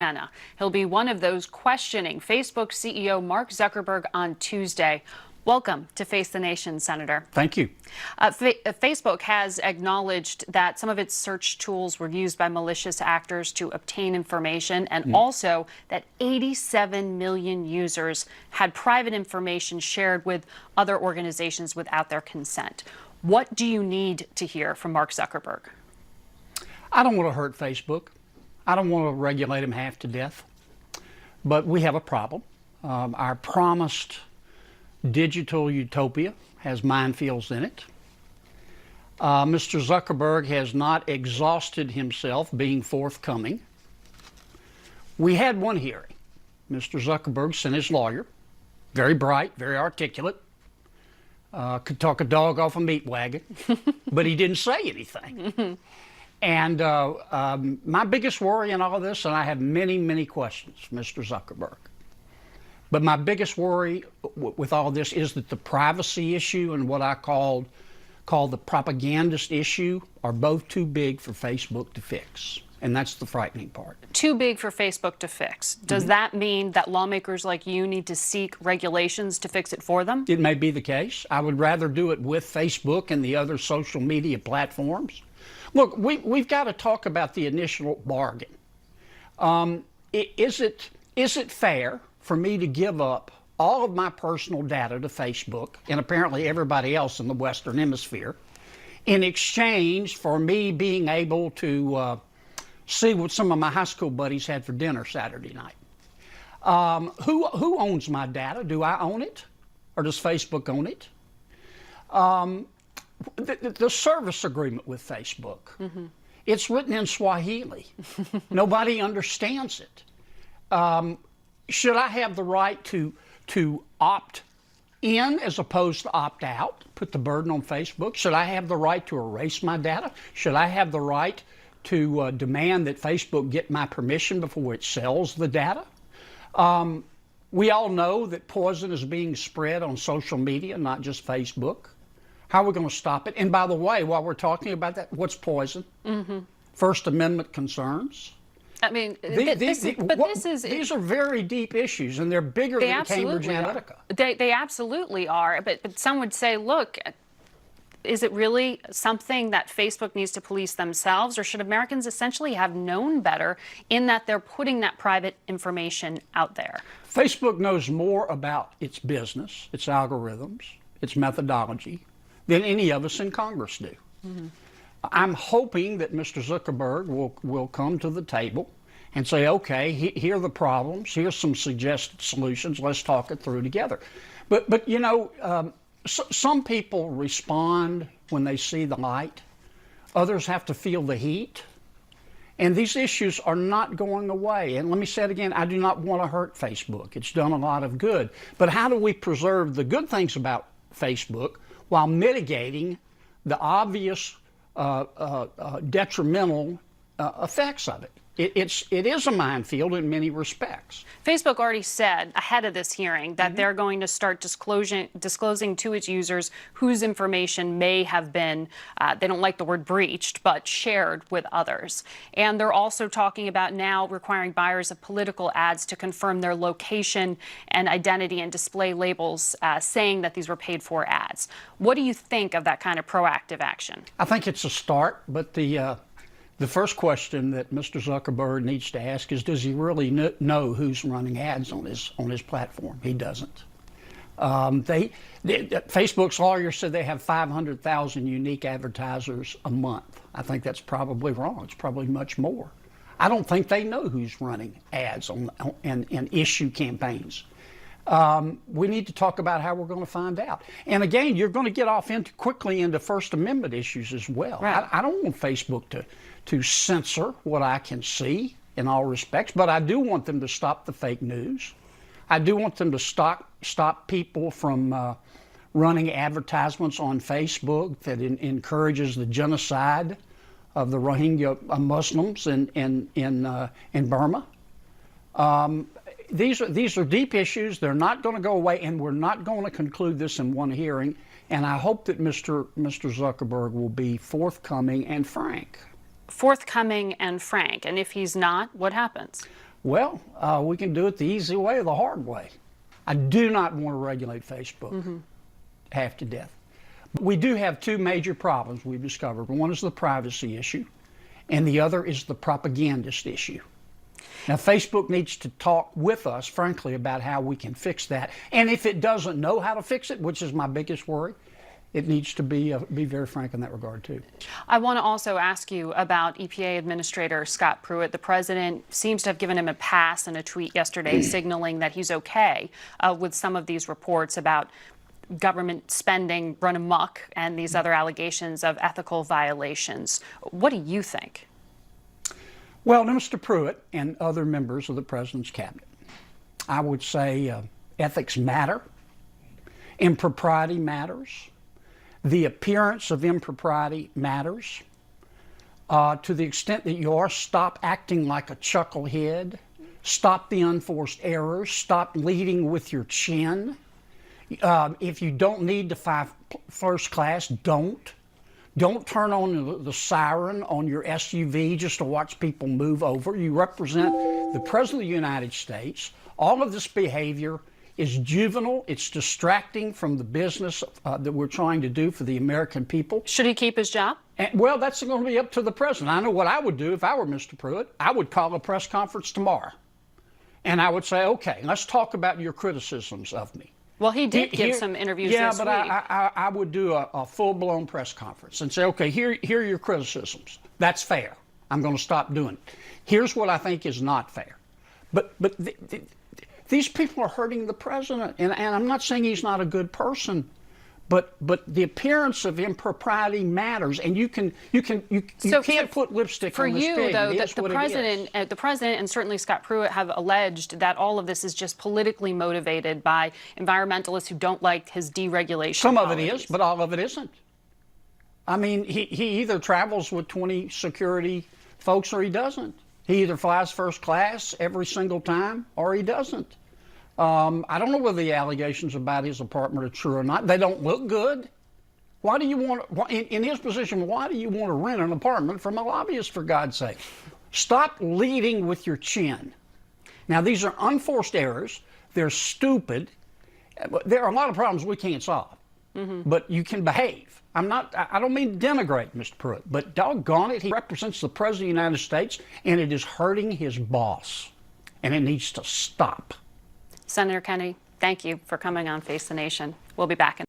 Anna. He'll be one of those questioning Facebook CEO Mark Zuckerberg on Tuesday. Welcome to Face the Nation, Senator. Thank you. Facebook has acknowledged that some of its search tools were used by malicious actors to obtain information, and also that 87 million users had private information shared with other organizations without their consent. What do you need to hear from Mark Zuckerberg? I don't want to hurt Facebook. I don't want to regulate them half to death. But we have a problem. Our promised digital utopia has minefields in it. Mr. Zuckerberg has not exhausted himself being forthcoming. We had one hearing. Mr. Zuckerberg sent his lawyer, very bright, very articulate, could talk a dog off a meat wagon, but he didn't say anything. And my biggest worry in all of this, and I have many, many questions, Mr. Zuckerberg, but my biggest worry with all this is that the privacy issue and what I call the propagandist issue are both too big for Facebook to fix. And that's the frightening part. Too big for Facebook to fix. Does that mean that lawmakers like you need to seek regulations to fix it for them? It may be the case. I would rather do it with Facebook and the other social media platforms. Look, we've got to talk about the initial bargain. Is it fair for me to give up all of my personal data to Facebook and apparently everybody else in the Western Hemisphere in exchange for me being able to see what some of my high school buddies had for dinner Saturday night? Who owns my data? Do I own it, or does Facebook own it? The service agreement with Facebook, it's written in Swahili. Nobody understands it. Should I have the right to opt in as opposed to opt out, put the burden on Facebook? Should I have the right to erase my data? Should I have the right to demand that Facebook get my permission before it sells the data? We all know that poison is being spread on social media, not just Facebook. How are we going to stop it? And by the way, while we're talking about that, what's poison? First Amendment concerns. I mean, these are very deep issues, and they're bigger than Cambridge Analytica. They absolutely are. But some would say, look, is it really something that Facebook needs to police themselves, or should Americans essentially have known better in that they're putting that private information out there? Facebook knows more about its business, its algorithms, its methodology than any of us in Congress do. I'm hoping that Mr. Zuckerberg will come to the table and say, okay, here are the problems, here's some suggested solutions, let's talk it through together. But you know, some people respond when they see the light. Others have to feel the heat. And these issues are not going away. And let me say it again, I do not want to hurt Facebook. It's done a lot of good. But how do we preserve the good things about Facebook while mitigating the obvious detrimental effects of it? It is a minefield in many respects. Facebook already said ahead of this hearing that they're going to start disclosing to its users whose information may have been, they don't like the word breached, but shared with others. And they're also talking about now requiring buyers of political ads to confirm their location and identity and display labels saying that these were paid for ads. What do you think of that kind of proactive action? I think it's a start, but the first question that Mr. Zuckerberg needs to ask is, does he really know who's running ads on his platform? He doesn't. Facebook's lawyer said they have 500,000 unique advertisers a month. I think that's probably wrong. It's probably much more. I don't think they know who's running ads and issue campaigns. We need to talk about how we're going to find out. And again, you're going to get off quickly into First Amendment issues as well. Right. I don't want Facebook to censor what I can see in all respects, but I do want them to stop the fake news. I do want them to stop people from running advertisements on Facebook that encourages the genocide of the Rohingya Muslims in Burma. These are deep issues. They're not going to go away, and we're not going to conclude this in one hearing. And I hope that Mr. Zuckerberg will be forthcoming and frank. forthcoming and frank? And if he's not, what happens? Well, we can do it the easy way or the hard way. I do not want to regulate Facebook half to death. But we do have two major problems we've discovered. One is the privacy issue, and the other is the propagandist issue. Now, Facebook needs to talk with us, frankly, about how we can fix that. And if it doesn't know how to fix it, which is my biggest worry, it needs to be very frank in that regard, too. I want to also ask you about EPA Administrator Scott Pruitt. The president seems to have given him a pass in a tweet yesterday signaling that he's okay with some of these reports about government spending run amok and these other allegations of ethical violations. What do you think? Well, Mr. Pruitt and other members of the president's cabinet, I would say ethics matter, impropriety matters, the appearance of impropriety matters. To the extent that you are, stop acting like a chucklehead, stop the unforced errors, stop leading with your chin. If you don't need to fly first class, don't. Don't turn on the siren on your SUV just to watch people move over. You represent the President of the United States. All of this behavior is juvenile. It's distracting from the business that we're trying to do for the American people. Should he keep his job? And, well, that's going to be up to the president. I know what I would do if I were Mr. Pruitt. I would call a press conference tomorrow. And I would say, okay, let's talk about your criticisms of me. Well, he did give some interviews this week. Yeah, but I would do a full-blown press conference and say, okay, here are your criticisms. That's fair. I'm going to stop doing it. Here's what I think is not fair. But these people are hurting the president, and I'm not saying he's not a good person, but the appearance of impropriety matters, and you can't put lipstick on this pig. For you, though, the president and certainly Scott Pruitt have alleged that all of this is just politically motivated by environmentalists who don't like his deregulation. Some of it is, but all of it isn't. I mean, he either travels with 20 security folks or he doesn't. He either flies first class every single time or he doesn't. I don't know whether the allegations about his apartment are true or not. They don't look good. Why do you want, in his position, why do you want to rent an apartment from a lobbyist, for God's sake? Stop leading with your chin. Now, these are unforced errors. They're stupid. There are a lot of problems we can't solve, but you can behave. I don't mean to denigrate Mr. Pruitt, but doggone it, he represents the President of the United States, and it is hurting his boss, and it needs to stop. Senator Kennedy, thank you for coming on Face the Nation. We'll be back in